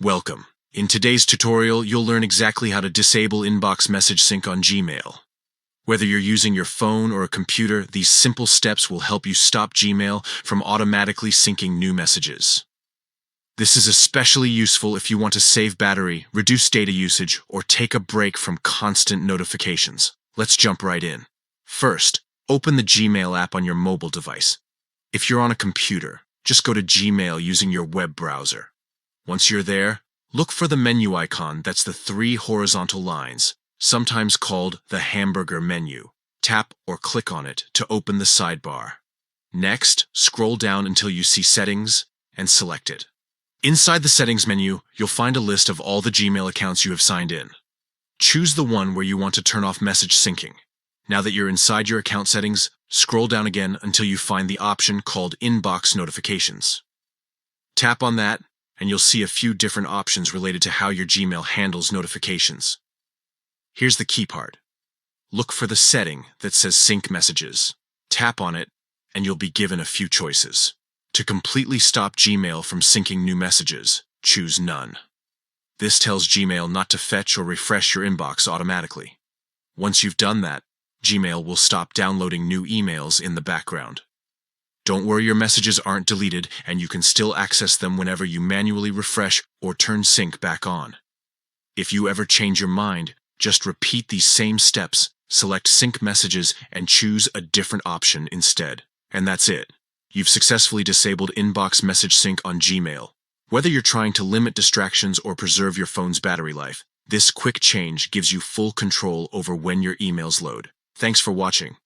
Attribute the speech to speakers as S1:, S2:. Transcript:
S1: Welcome. In today's tutorial, you'll learn exactly how to disable inbox message sync on Gmail. Whether you're using your phone or a computer, these simple steps will help you stop Gmail from automatically syncing new messages. This is especially useful if you want to save battery, reduce data usage, or take a break from constant notifications. Let's jump right in. First, open the Gmail app on your mobile device. If you're on a computer, just go to Gmail using your web browser. Once you're there, look for the menu icon that's the three horizontal lines, sometimes called the hamburger menu. Tap or click on it to open the sidebar. Next, scroll down until you see Settings and select it. Inside the Settings menu, you'll find a list of all the Gmail accounts you have signed in. Choose the one where you want to turn off message syncing. Now that you're inside your account settings, scroll down again until you find the option called Inbox Notifications. Tap on that, and you'll see a few different options related to how your Gmail handles notifications. Here's the key part. Look for the setting that says Sync Messages. Tap on it, and you'll be given a few choices. To completely stop Gmail from syncing new messages, choose None. This tells Gmail not to fetch or refresh your inbox automatically. Once you've done that, Gmail will stop downloading new emails in the background. Don't worry, your messages aren't deleted, and you can still access them whenever you manually refresh or turn sync back on. If you ever change your mind, just repeat these same steps, select Sync Messages, and choose a different option instead. And that's it. You've successfully disabled inbox message sync on Gmail. Whether you're trying to limit distractions or preserve your phone's battery life, this quick change gives you full control over when your emails load. Thanks for watching.